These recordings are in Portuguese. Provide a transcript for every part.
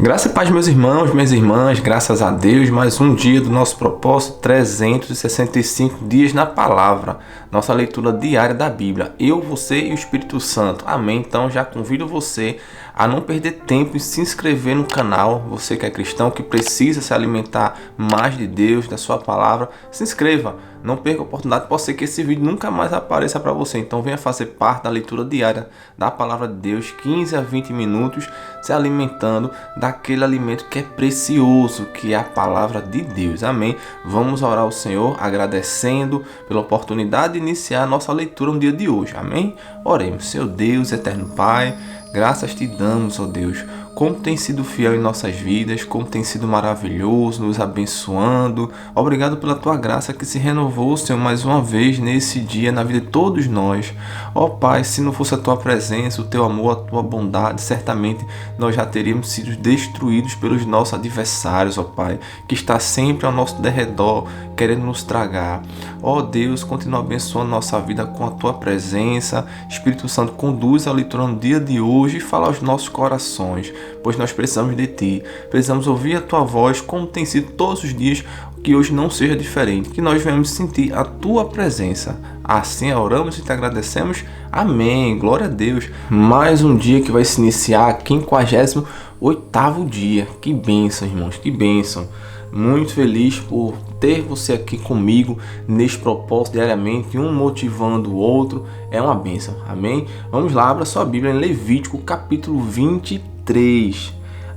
Graça e paz, meus irmãos, minhas irmãs, graças a Deus, mais um dia do nosso propósito, 365 dias na palavra, nossa leitura diária da Bíblia, eu, você e o Espírito Santo, amém? Então já convido você a não perder tempo e se inscrever no canal, você que é cristão, que precisa se alimentar mais de Deus, da sua palavra, se inscreva, não perca a oportunidade, pode ser que esse vídeo nunca mais apareça para você, então venha fazer parte da leitura diária da palavra de Deus, 15 a 20 minutos, se alimentando daquele alimento que é precioso, que é a palavra de Deus, amém? Vamos orar ao Senhor agradecendo pela oportunidade de iniciar a nossa leitura no dia de hoje, amém? Oremos. Seu Deus, eterno Pai, graças te damos, ó Deus, como tem sido fiel em nossas vidas, como tem sido maravilhoso, nos abençoando. Obrigado pela tua graça que se renovou, Senhor, mais uma vez nesse dia, na vida de todos nós. Ó Pai, se não fosse a tua presença, o teu amor, a tua bondade, certamente nós já teríamos sido destruídos pelos nossos adversários, ó Pai, que está sempre ao nosso derredor, querendo nos tragar. Ó Deus, continua abençoando nossa vida com a tua presença. Espírito Santo, conduz a leitura no dia de hoje e fala aos nossos corações, pois nós precisamos de Ti, precisamos ouvir a Tua voz, como tem sido todos os dias, que hoje não seja diferente, que nós venhamos sentir a Tua presença. Assim oramos e Te agradecemos. Amém, glória a Deus. Mais um dia que vai se iniciar, 58º dia. Que bênção, irmãos, que bênção. Muito feliz por ter você aqui comigo neste propósito diariamente, um motivando o outro, é uma bênção, amém? Vamos lá, abra sua Bíblia em Levítico capítulo 23,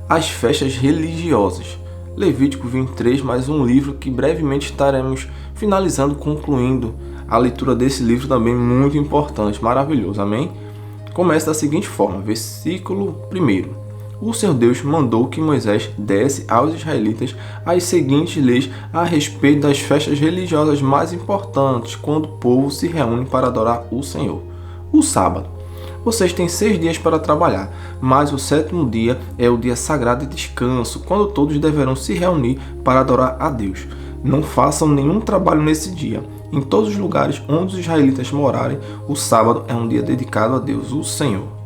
as festas religiosas. Levítico 23, mais um livro que brevemente estaremos finalizando, concluindo a leitura desse livro também muito importante, maravilhoso, amém? Começa da seguinte forma, versículo 1. O Senhor Deus mandou que Moisés desse aos israelitas as seguintes leis a respeito das festas religiosas mais importantes quando o povo se reúne para adorar o Senhor. O sábado. Vocês têm 6 dias para trabalhar, mas o 7º dia é o dia sagrado de descanso, quando todos deverão se reunir para adorar a Deus. Não façam nenhum trabalho nesse dia. Em todos os lugares onde os israelitas morarem, o sábado é um dia dedicado a Deus, o Senhor.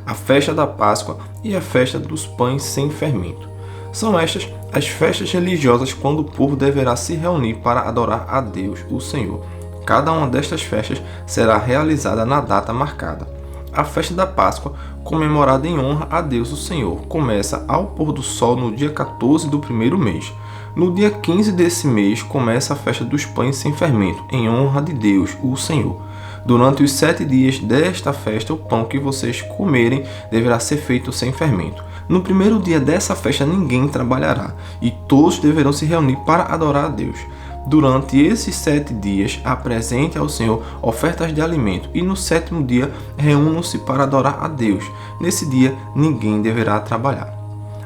A festa da Páscoa e a festa dos pães sem fermento. São estas as festas religiosas quando o povo deverá se reunir para adorar a Deus, o Senhor. Cada uma destas festas será realizada na data marcada. A festa da Páscoa, comemorada em honra a Deus, o Senhor, começa ao pôr do sol no dia 14 do primeiro mês. No dia 15 desse mês começa a festa dos pães sem fermento, em honra de Deus, o Senhor. Durante os 7 dias desta festa, o pão que vocês comerem deverá ser feito sem fermento. No primeiro dia dessa festa, ninguém trabalhará, e todos deverão se reunir para adorar a Deus. Durante esses 7 dias, apresente ao Senhor ofertas de alimento, e no 7º dia, reúnam-se para adorar a Deus. Nesse dia, ninguém deverá trabalhar.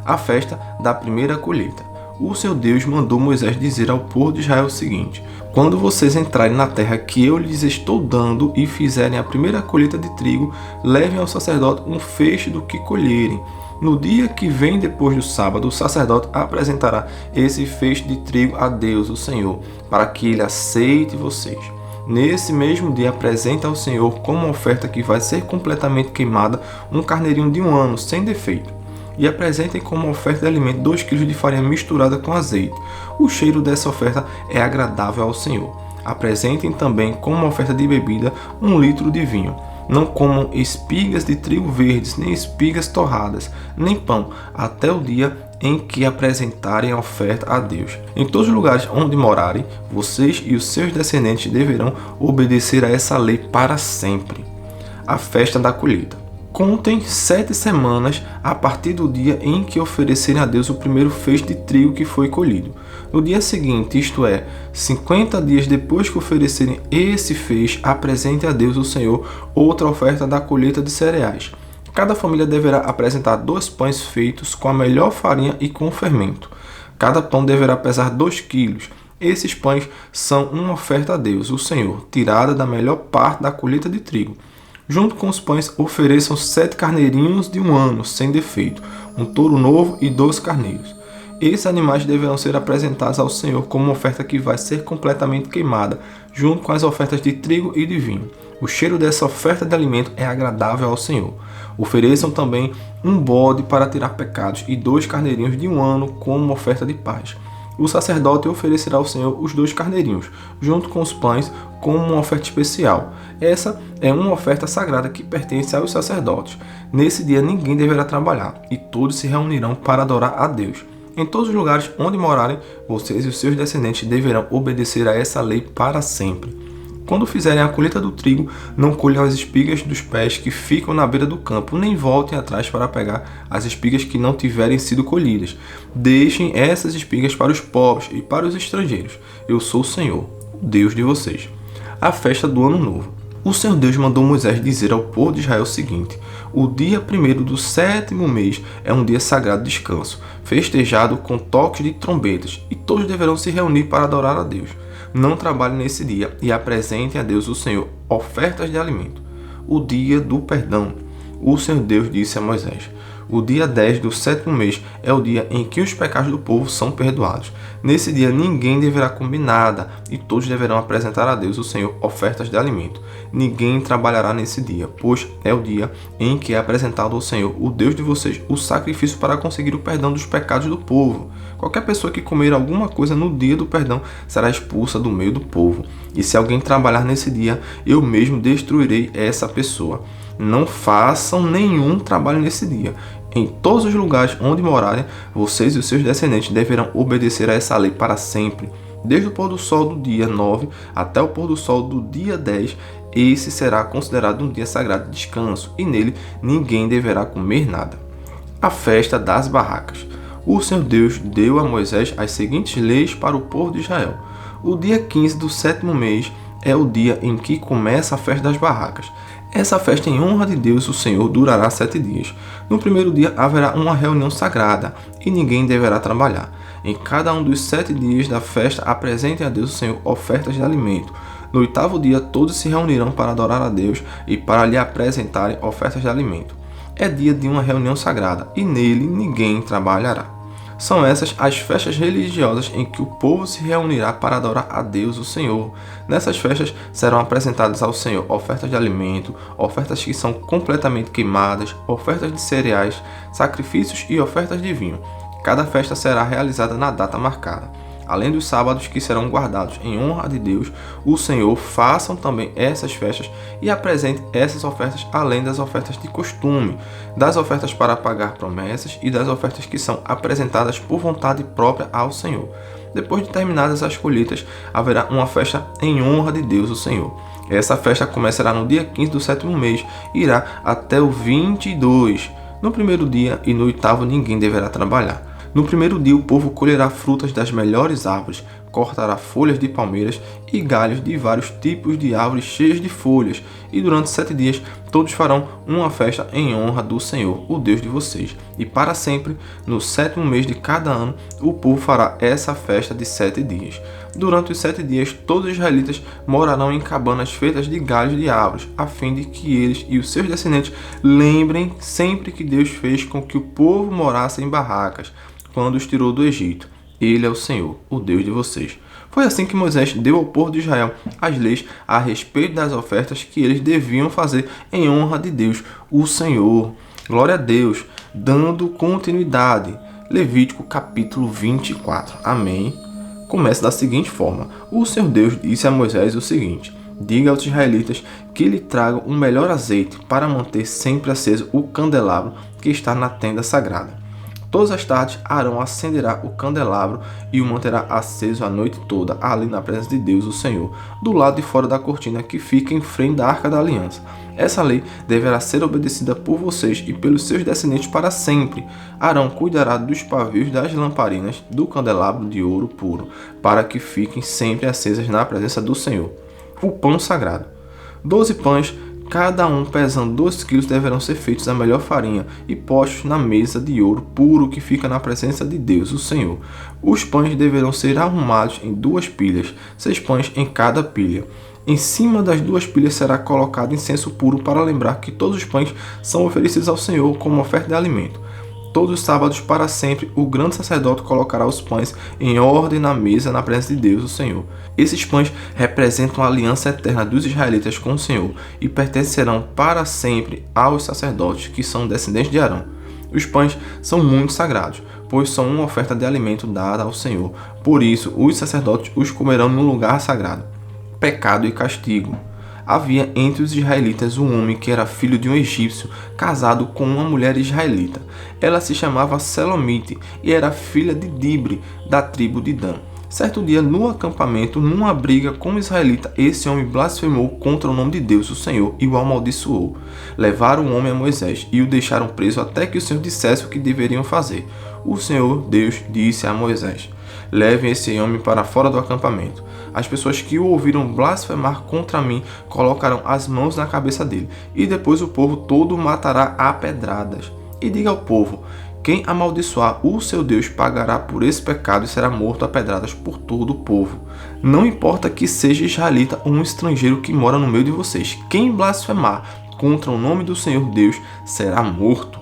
A festa da primeira colheita. O seu Deus mandou Moisés dizer ao povo de Israel o seguinte: quando vocês entrarem na terra que eu lhes estou dando e fizerem a primeira colheita de trigo, levem ao sacerdote um feixe do que colherem. No dia que vem depois do sábado, o sacerdote apresentará esse feixe de trigo a Deus, o Senhor, para que ele aceite vocês. Nesse mesmo dia, apresente ao Senhor como oferta que vai ser completamente queimada um carneirinho de 1 ano, sem defeito. E apresentem como oferta de alimento 2 kg de farinha misturada com azeite. O cheiro dessa oferta é agradável ao Senhor. Apresentem também como oferta de bebida 1 litro de vinho. Não comam espigas de trigo verdes, nem espigas torradas, nem pão, até o dia em que apresentarem a oferta a Deus. Em todos os lugares onde morarem, vocês e os seus descendentes deverão obedecer a essa lei para sempre. A festa da colheita. Contem 7 semanas a partir do dia em que oferecerem a Deus o primeiro feixe de trigo que foi colhido. No dia seguinte, isto é, 50 dias depois que oferecerem esse feixe, apresente a Deus o Senhor outra oferta da colheita de cereais. Cada família deverá apresentar 2 pães feitos com a melhor farinha e com fermento. Cada pão deverá pesar 2 quilos. Esses pães são uma oferta a Deus, o Senhor, tirada da melhor parte da colheita de trigo. Junto com os pães, ofereçam 7 carneirinhos de 1 ano, sem defeito, um touro novo e 2 carneiros. Esses animais deverão ser apresentados ao Senhor como uma oferta que vai ser completamente queimada, junto com as ofertas de trigo e de vinho. O cheiro dessa oferta de alimento é agradável ao Senhor. Ofereçam também um bode para tirar pecados e 2 carneirinhos de 1 ano como oferta de paz. O sacerdote oferecerá ao Senhor os 2 carneirinhos, junto com os pães, como uma oferta especial. Essa é uma oferta sagrada que pertence aos sacerdotes. Nesse dia ninguém deverá trabalhar, e todos se reunirão para adorar a Deus. Em todos os lugares onde morarem, vocês e os seus descendentes deverão obedecer a essa lei para sempre. Quando fizerem a colheita do trigo, não colham as espigas dos pés que ficam na beira do campo, nem voltem atrás para pegar as espigas que não tiverem sido colhidas. Deixem essas espigas para os pobres e para os estrangeiros. Eu sou o Senhor, o Deus de vocês. A festa do Ano Novo. O Senhor Deus mandou Moisés dizer ao povo de Israel o seguinte: o dia 1º do 7º mês é um dia sagrado de descanso, festejado com toques de trombetas, e todos deverão se reunir para adorar a Deus. Não trabalhem nesse dia e apresentem a Deus o Senhor ofertas de alimento. O dia do perdão. O Senhor Deus disse a Moisés: o dia 10 do 7º mês é o dia em que os pecados do povo são perdoados. Nesse dia ninguém deverá comer nada e todos deverão apresentar a Deus o Senhor ofertas de alimento. Ninguém trabalhará nesse dia, pois é o dia em que é apresentado ao Senhor, o Deus de vocês, o sacrifício para conseguir o perdão dos pecados do povo. Qualquer pessoa que comer alguma coisa no dia do perdão será expulsa do meio do povo. E se alguém trabalhar nesse dia, eu mesmo destruirei essa pessoa. Não façam nenhum trabalho nesse dia. Em todos os lugares onde morarem, vocês e os seus descendentes deverão obedecer a essa lei para sempre. Desde o pôr do sol do dia 9 até o pôr do sol do dia 10, esse será considerado um dia sagrado de descanso, e nele ninguém deverá comer nada. A festa das barracas. O Senhor Deus deu a Moisés as seguintes leis para o povo de Israel. O dia 15 do 7º mês é o dia em que começa a festa das barracas. Essa festa em honra de Deus, o Senhor, durará 7 dias. No primeiro dia haverá uma reunião sagrada e ninguém deverá trabalhar. Em cada um dos 7 dias da festa, apresentem a Deus, o Senhor, ofertas de alimento. No 8º dia, todos se reunirão para adorar a Deus e para lhe apresentarem ofertas de alimento. É dia de uma reunião sagrada e nele ninguém trabalhará. São essas as festas religiosas em que o povo se reunirá para adorar a Deus, o Senhor. Nessas festas serão apresentadas ao Senhor ofertas de alimento, ofertas que são completamente queimadas, ofertas de cereais, sacrifícios e ofertas de vinho. Cada festa será realizada na data marcada. Além dos sábados que serão guardados em honra de Deus, o Senhor, façam também essas festas e apresentem essas ofertas além das ofertas de costume, das ofertas para pagar promessas e das ofertas que são apresentadas por vontade própria ao Senhor. Depois de terminadas as colheitas, haverá uma festa em honra de Deus, o Senhor. Essa festa começará no dia 15 do 7º mês e irá até o 22. No primeiro dia e no 8º ninguém deverá trabalhar. No primeiro dia o povo colherá frutas das melhores árvores, cortará folhas de palmeiras e galhos de vários tipos de árvores cheias de folhas, e durante 7 dias todos farão uma festa em honra do Senhor, o Deus de vocês. E para sempre, no 7º mês de cada ano, o povo fará essa festa de 7 dias. Durante os 7 dias, todos os israelitas morarão em cabanas feitas de galhos de árvores, a fim de que eles e os seus descendentes lembrem sempre que Deus fez com que o povo morasse em barracas, quando os tirou do Egito. Ele é o Senhor, o Deus de vocês. Foi assim que Moisés deu ao povo de Israel as leis a respeito das ofertas que eles deviam fazer em honra de Deus, o Senhor. Glória a Deus, dando continuidade. Levítico capítulo 24. Amém. Começa da seguinte forma: o Senhor Deus disse a Moisés o seguinte: diga aos israelitas que lhe tragam o melhor azeite para manter sempre aceso o candelabro que está na tenda sagrada. Todas as tardes Arão acenderá o candelabro e o manterá aceso a noite toda, ali na presença de Deus, o Senhor, do lado de fora da cortina que fica em frente da Arca da Aliança. Essa lei deverá ser obedecida por vocês e pelos seus descendentes para sempre. Arão cuidará dos pavios das lamparinas do candelabro de ouro puro, para que fiquem sempre acesas na presença do Senhor. O pão sagrado. 12 pães, cada um pesando 2 quilos, deverão ser feitos da melhor farinha e postos na mesa de ouro puro que fica na presença de Deus, o Senhor. Os pães deverão ser arrumados em 2 pilhas, 6 pães em cada pilha. Em cima das 2 pilhas será colocado incenso puro para lembrar que todos os pães são oferecidos ao Senhor como oferta de alimento. todos os sábados para sempre, o grande sacerdote colocará os pães em ordem na mesa na presença de Deus, o Senhor. Esses pães representam a aliança eterna dos israelitas com o Senhor e pertencerão para sempre aos sacerdotes, que são descendentes de Arão. Os pães são muito sagrados, pois são uma oferta de alimento dada ao Senhor. Por isso, os sacerdotes os comerão no lugar sagrado. Pecado e castigo. Havia entre os israelitas um homem que era filho de um egípcio, casado com uma mulher israelita. Ela se chamava Selomite e era filha de Dibre, da tribo de Dan. Certo dia, no acampamento, numa briga com um israelita, esse homem blasfemou contra o nome de Deus, o Senhor, e o amaldiçoou. Levaram o homem a Moisés e o deixaram preso até que o Senhor dissesse o que deveriam fazer. O Senhor, Deus, disse a Moisés: levem esse homem para fora do acampamento. As pessoas que o ouviram blasfemar contra mim colocarão as mãos na cabeça dele, e depois o povo todo o matará a pedradas. E diga ao povo: quem amaldiçoar o seu Deus pagará por esse pecado e será morto a pedradas por todo o povo. Não importa que seja israelita ou um estrangeiro que mora no meio de vocês. Quem blasfemar contra o nome do Senhor Deus será morto.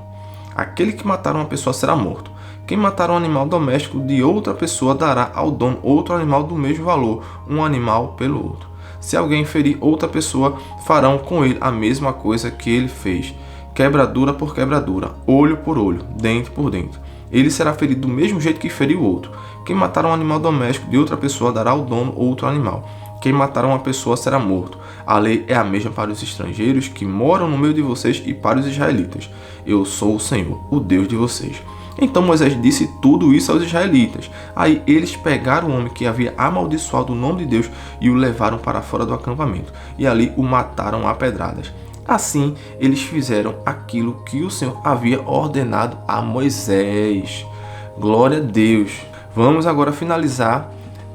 Aquele que matar uma pessoa será morto. Quem matar um animal doméstico de outra pessoa dará ao dono outro animal do mesmo valor, um animal pelo outro. Se alguém ferir outra pessoa, farão com ele a mesma coisa que ele fez. Quebradura por quebradura, olho por olho, dente por dente. Ele será ferido do mesmo jeito que feriu o outro. Quem matar um animal doméstico de outra pessoa dará ao dono outro animal. Quem matar uma pessoa será morto. A lei é a mesma para os estrangeiros que moram no meio de vocês e para os israelitas. Eu sou o Senhor, o Deus de vocês. Então Moisés disse tudo isso aos israelitas. Aí eles pegaram o homem que havia amaldiçoado o nome de Deus e o levaram para fora do acampamento. E ali o mataram a pedradas. Assim, eles fizeram aquilo que o Senhor havia ordenado a Moisés. Glória a Deus. Vamos agora finalizar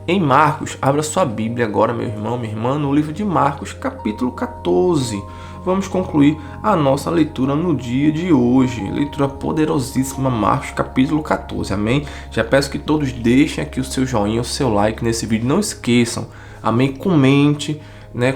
em Marcos. Abra sua Bíblia agora, meu irmão, minha irmã, no livro de Marcos, capítulo 14. Vamos concluir a nossa leitura no dia de hoje. Leitura poderosíssima, Marcos, capítulo 14. Amém? Já peço que todos deixem aqui o seu joinha, o seu like nesse vídeo. Não esqueçam. Amém? Comente.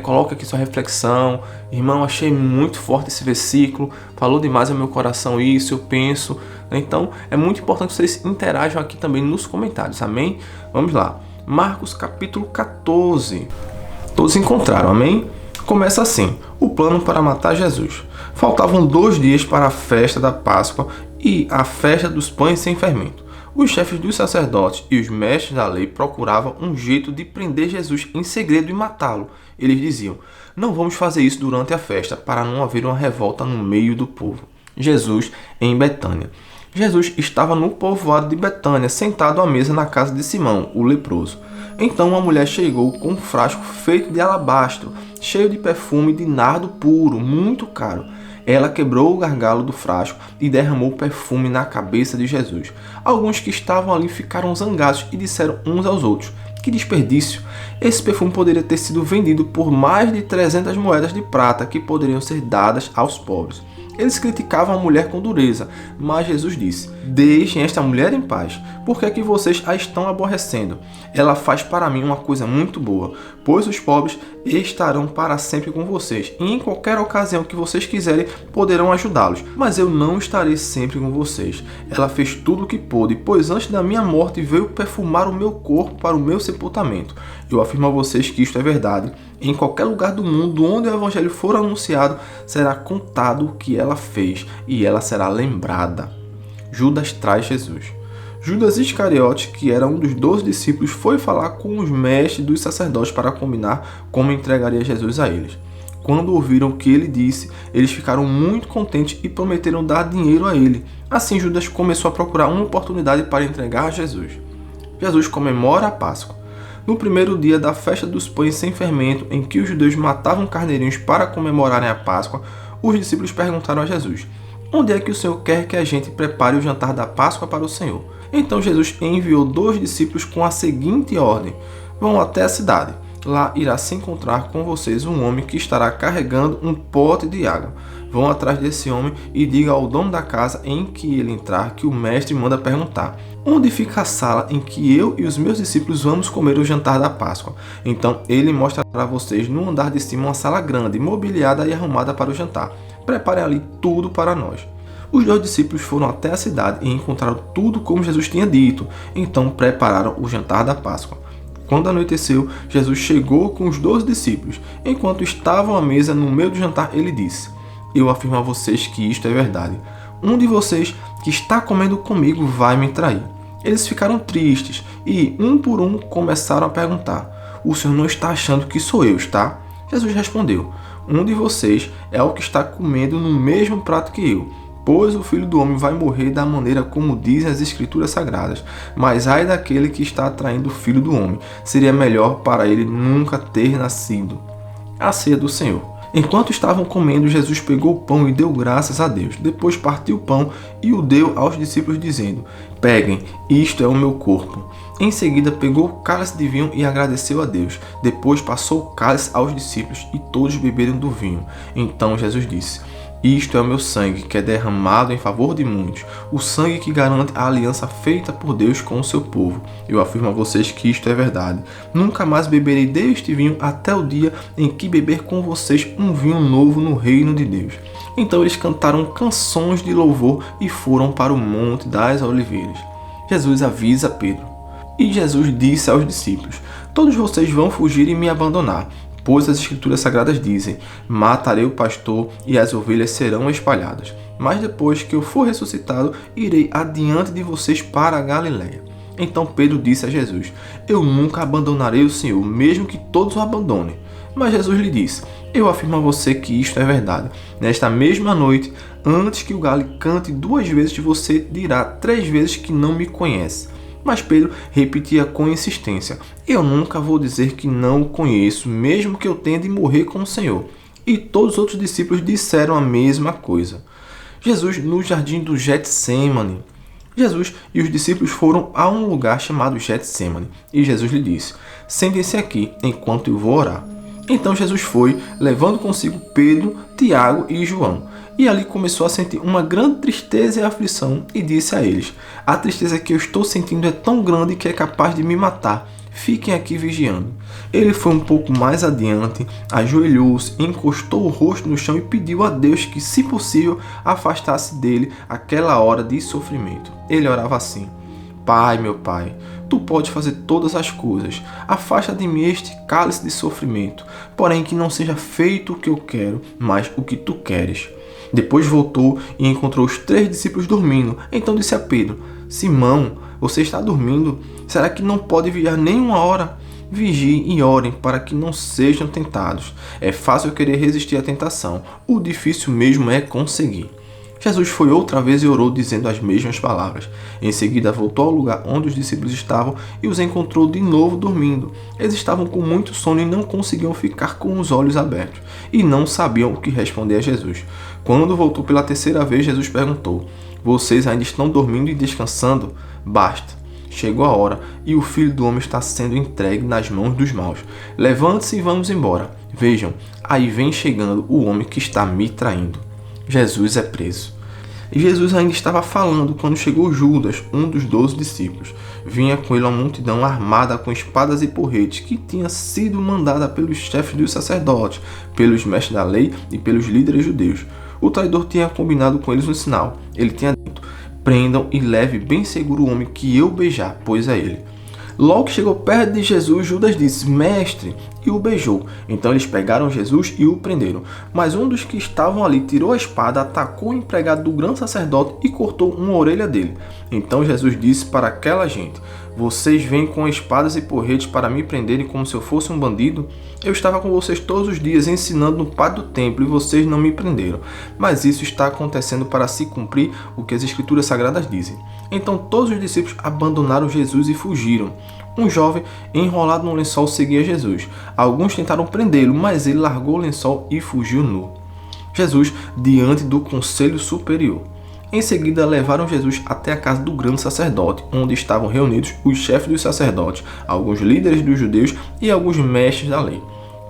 Coloca aqui sua reflexão. Irmão, achei muito forte esse versículo, falou demais ao meu coração isso, eu penso. Então, é muito importante que vocês interajam aqui também nos comentários, amém? Vamos lá, Marcos capítulo 14. Todos encontraram, amém? Começa assim: o plano para matar Jesus. Faltavam 2 dias para a festa da Páscoa e a festa dos pães sem fermento. Os chefes dos sacerdotes e os mestres da lei procuravam um jeito de prender Jesus em segredo e matá-lo. Eles diziam: não vamos fazer isso durante a festa, para não haver uma revolta no meio do povo. Jesus em Betânia. Jesus estava no povoado de Betânia, sentado à mesa na casa de Simão, o leproso. Então uma mulher chegou com um frasco feito de alabastro, cheio de perfume de nardo puro, muito caro. Ela quebrou o gargalo do frasco e derramou o perfume na cabeça de Jesus. Alguns que estavam ali ficaram zangados e disseram uns aos outros: que desperdício! Esse perfume poderia ter sido vendido por mais de 300 moedas de prata que poderiam ser dadas aos pobres. Eles criticavam a mulher com dureza, mas Jesus disse: deixem esta mulher em paz, porque é que vocês a estão aborrecendo? Ela faz para mim uma coisa muito boa, pois os pobres estarão para sempre com vocês, e em qualquer ocasião que vocês quiserem poderão ajudá-los, mas eu não estarei sempre com vocês. Ela fez tudo o que pôde, pois antes da minha morte veio perfumar o meu corpo para o meu sepultamento. Eu afirmo a vocês que isto é verdade. Em qualquer lugar do mundo onde o evangelho for anunciado, será contado o que ela fez e ela será lembrada. Judas traz Jesus. Judas Iscariote, que era um dos 12 discípulos, foi falar com os mestres dos sacerdotes para combinar como entregaria Jesus a eles. Quando ouviram o que ele disse, eles ficaram muito contentes e prometeram dar dinheiro a ele. Assim, Judas começou a procurar uma oportunidade para entregar a Jesus. Jesus comemora a Páscoa. No primeiro dia da festa dos pães sem fermento, em que os judeus matavam carneirinhos para comemorarem a Páscoa, os discípulos perguntaram a Jesus: onde é que o Senhor quer que a gente prepare o jantar da Páscoa para o Senhor? Então Jesus enviou 2 discípulos com a seguinte ordem: vão até a cidade. Lá irá se encontrar com vocês um homem que estará carregando um pote de água. Vão atrás desse homem e diga ao dono da casa em que ele entrar que o mestre manda perguntar: onde fica a sala em que eu e os meus discípulos vamos comer o jantar da Páscoa? Então ele mostrará a vocês no andar de cima uma sala grande, mobiliada e arrumada para o jantar. Preparem ali tudo para nós. Os 2 discípulos foram até a cidade e encontraram tudo como Jesus tinha dito, então prepararam o jantar da Páscoa. Quando anoiteceu, Jesus chegou com os 12 discípulos. Enquanto estavam à mesa no meio do jantar, ele disse: Eu afirmo a vocês que isto é verdade. Um de vocês que está comendo comigo vai me trair. Eles ficaram tristes e, um por um, começaram a perguntar: O senhor não está achando que sou eu, está? Jesus respondeu: Um de vocês é o que está comendo no mesmo prato que eu. Pois o Filho do Homem vai morrer da maneira como dizem as Escrituras Sagradas. Mas ai daquele que está traindo o Filho do Homem. Seria melhor para ele nunca ter nascido. A ceia do Senhor. Enquanto estavam comendo, Jesus pegou o pão e deu graças a Deus. Depois partiu o pão e o deu aos discípulos, dizendo: Peguem, isto é o meu corpo. Em seguida pegou o cálice de vinho e agradeceu a Deus. Depois passou o cálice aos discípulos e todos beberam do vinho. Então Jesus disse: Isto é o meu sangue, que é derramado em favor de muitos, o sangue que garante a aliança feita por Deus com o seu povo. Eu afirmo a vocês que isto é verdade. Nunca mais beberei deste vinho até o dia em que beber com vocês um vinho novo no reino de Deus. Então eles cantaram canções de louvor e foram para o Monte das Oliveiras. Jesus avisa Pedro. E Jesus disse aos discípulos: Todos vocês vão fugir e me abandonar. Pois as Escrituras Sagradas dizem: Matarei o pastor e as ovelhas serão espalhadas. Mas depois que eu for ressuscitado, irei adiante de vocês para a Galiléia. Então Pedro disse a Jesus: Eu nunca abandonarei o Senhor, mesmo que todos o abandonem. Mas Jesus lhe disse: Eu afirmo a você que isto é verdade. Nesta mesma noite, antes que o galo cante 2 vezes, você dirá 3 vezes que não me conhece. Mas Pedro repetia com insistência: Eu nunca vou dizer que não o conheço, mesmo que eu tenha de morrer com o Senhor. E todos os outros discípulos disseram a mesma coisa. Jesus no jardim do Getsêmani. Jesus e os discípulos foram a um lugar chamado Getsêmani. E Jesus lhe disse: Sentem-se aqui, enquanto eu vou orar. Então Jesus foi, levando consigo Pedro, Tiago e João. E ali começou a sentir uma grande tristeza e aflição, e disse a eles: A tristeza que eu estou sentindo é tão grande que é capaz de me matar. Fiquem aqui vigiando. Ele foi um pouco mais adiante, ajoelhou-se, encostou o rosto no chão e pediu a Deus que, se possível, afastasse dele aquela hora de sofrimento. Ele orava assim: Pai, meu Pai, Tu podes fazer todas as coisas. Afasta de mim este cálice de sofrimento, porém que não seja feito o que eu quero, mas o que Tu queres. Depois voltou e encontrou os 3 discípulos dormindo. Então disse a Pedro: Simão, você está dormindo? Será que não pode vigiar nem 1 hora? Vigiem e orem para que não sejam tentados. É fácil querer resistir à tentação. O difícil mesmo é conseguir. Jesus foi outra vez e orou, dizendo as mesmas palavras. Em seguida voltou ao lugar onde os discípulos estavam e os encontrou de novo dormindo. Eles estavam com muito sono e não conseguiam ficar com os olhos abertos, e não sabiam o que responder a Jesus. Quando voltou pela 3ª vez, Jesus perguntou: Vocês ainda estão dormindo e descansando? Basta. Chegou a hora e o Filho do Homem está sendo entregue nas mãos dos maus. Levante-se e vamos embora. Vejam, aí vem chegando o homem que está me traindo. Jesus é preso. E Jesus ainda estava falando quando chegou Judas, um dos 12 discípulos. Vinha com ele uma multidão armada com espadas e porretes, que tinha sido mandada pelos chefes dos sacerdotes, pelos mestres da lei e pelos líderes judeus. O traidor tinha combinado com eles um sinal. Ele tinha dito: Prendam e leve bem seguro o homem que eu beijar, pois é ele. Logo que chegou perto de Jesus, Judas disse: Mestre, e o beijou. Então eles pegaram Jesus e o prenderam. Mas um dos que estavam ali tirou a espada, atacou o empregado do grande sacerdote e cortou uma orelha dele. Então Jesus disse para aquela gente: Vocês vêm com espadas e porretes para me prenderem como se eu fosse um bandido? Eu estava com vocês todos os dias ensinando no pátio do templo e vocês não me prenderam. Mas isso está acontecendo para se cumprir o que as Escrituras Sagradas dizem. Então todos os discípulos abandonaram Jesus e fugiram. Um jovem enrolado num lençol seguia Jesus. Alguns tentaram prendê-lo, mas ele largou o lençol e fugiu nu. Jesus diante do Conselho Superior. Em seguida, levaram Jesus até a casa do grande sacerdote, onde estavam reunidos os chefes dos sacerdotes, alguns líderes dos judeus e alguns mestres da lei.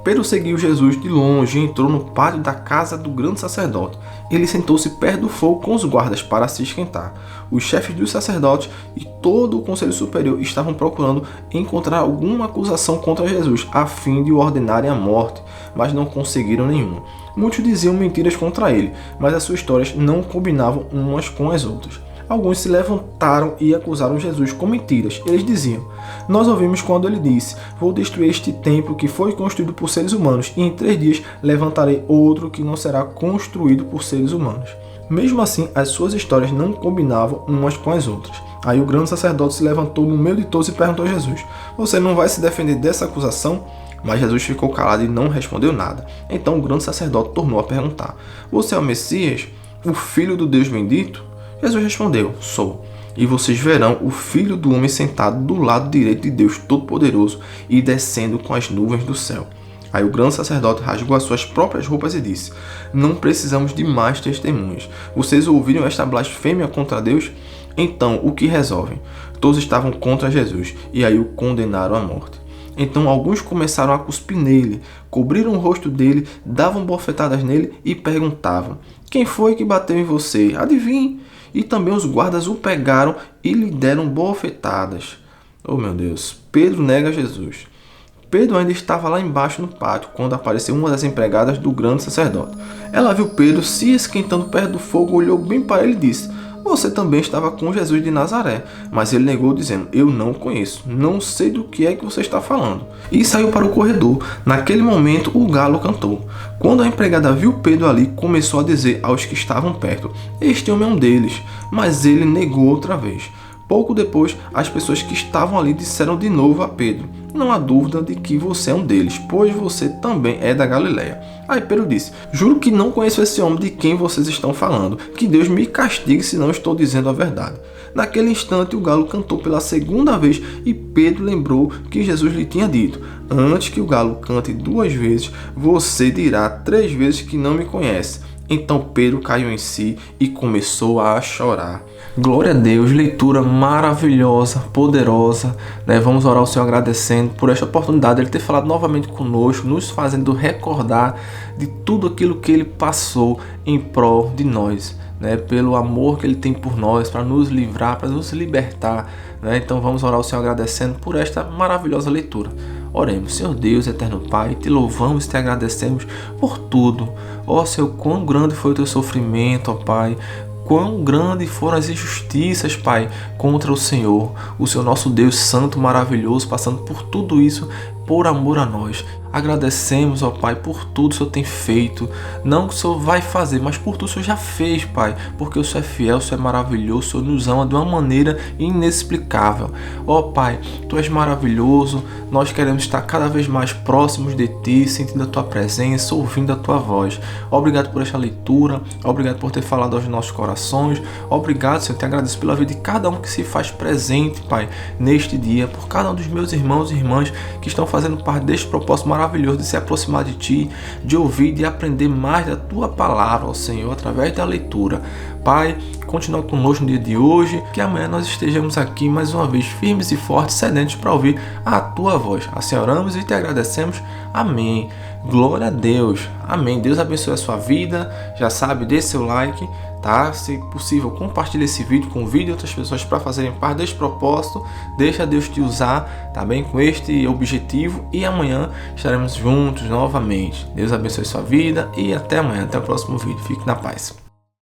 Pedro seguiu Jesus de longe e entrou no pátio da casa do grande sacerdote. Ele sentou-se perto do fogo com os guardas para se esquentar. Os chefes dos sacerdotes e todo o conselho superior estavam procurando encontrar alguma acusação contra Jesus, a fim de o ordenarem à morte, mas não conseguiram nenhuma. Muitos diziam mentiras contra ele, mas as suas histórias não combinavam umas com as outras. Alguns se levantaram e acusaram Jesus com mentiras. Eles diziam: nós ouvimos quando ele disse: vou destruir este templo que foi construído por seres humanos, e em 3 dias levantarei outro que não será construído por seres humanos. Mesmo assim, as suas histórias não combinavam umas com as outras. Aí o grande sacerdote se levantou no meio de todos e perguntou a Jesus: você não vai se defender dessa acusação? Mas Jesus ficou calado e não respondeu nada. Então o grande sacerdote tornou a perguntar: você é o Messias, o Filho do Deus bendito? Jesus respondeu: sou. E vocês verão o Filho do Homem sentado do lado direito de Deus Todo-Poderoso e descendo com as nuvens do céu. Aí o grande sacerdote rasgou as suas próprias roupas e disse: não precisamos de mais testemunhas. Vocês ouviram esta blasfêmia contra Deus? Então, o que resolvem? Todos estavam contra Jesus e aí o condenaram à morte. Então alguns começaram a cuspir nele, cobriram o rosto dele, davam bofetadas nele e perguntavam: quem foi que bateu em você? Adivinhe! E também os guardas o pegaram e lhe deram bofetadas. Oh meu Deus, Pedro nega Jesus. Pedro ainda estava lá embaixo no pátio quando apareceu uma das empregadas do grande sacerdote. Ela viu Pedro se esquentando perto do fogo, olhou bem para ele e disse: você também estava com Jesus de Nazaré. Mas ele negou, dizendo: eu não o conheço, não sei do que é que você está falando. E saiu para o corredor. Naquele momento o galo cantou. Quando a empregada viu Pedro ali, começou a dizer aos que estavam perto: este homem é um deles. Mas ele negou outra vez. Pouco depois, as pessoas que estavam ali disseram de novo a Pedro: não há dúvida de que você é um deles, pois você também é da Galileia. Aí Pedro disse: juro que não conheço esse homem de quem vocês estão falando. Que Deus me castigue se não estou dizendo a verdade. Naquele instante o galo cantou pela segunda vez e Pedro lembrou que Jesus lhe tinha dito: antes que o galo cante 2 vezes, você dirá 3 vezes que não me conhece. Então Pedro caiu em si e começou a chorar. Glória a Deus, leitura maravilhosa, poderosa, né? Vamos orar ao Senhor agradecendo por esta oportunidade de Ele ter falado novamente conosco, nos fazendo recordar de tudo aquilo que Ele passou em prol de nós, né? Pelo amor que Ele tem por nós, para nos livrar, para nos libertar, né? Então vamos orar ao Senhor agradecendo por esta maravilhosa leitura. Oremos. Senhor Deus, eterno Pai, te louvamos e te agradecemos por tudo. Ó Senhor, quão grande foi o teu sofrimento, ó Pai. Quão grandes foram as injustiças, Pai, contra o Senhor nosso Deus santo, maravilhoso, passando por tudo isso por amor a nós. Agradecemos, ó Pai, por tudo que o Senhor tem feito, não que o Senhor vai fazer, mas por tudo que o Senhor já fez, Pai, porque o Senhor é fiel, o Senhor é maravilhoso, o Senhor nos ama de uma maneira inexplicável. Ó Pai, Tu és maravilhoso, nós queremos estar cada vez mais próximos de Ti, sentindo a Tua presença, ouvindo a Tua voz. Obrigado por esta leitura, obrigado por ter falado aos nossos corações, obrigado, Senhor, te agradeço pela vida de cada um que se faz presente, Pai, neste dia, por cada um dos meus irmãos e irmãs que estão fazendo parte deste propósito maravilhoso de se aproximar de Ti, de ouvir, de aprender mais da Tua palavra, ó Senhor, através da leitura. Pai, continua conosco no dia de hoje, que amanhã nós estejamos aqui mais uma vez firmes e fortes, sedentos para ouvir a Tua voz. Assim oramos e te agradecemos. Amém. Glória a Deus. Amém. Deus abençoe a sua vida. Já sabe, dê seu like, tá? Se possível, compartilhe esse vídeo, convide outras pessoas para fazerem parte deste propósito. Deixa Deus te usar, tá bem? Com este objetivo. E amanhã estaremos juntos novamente. Deus abençoe a sua vida e até amanhã. Até o próximo vídeo. Fique na paz.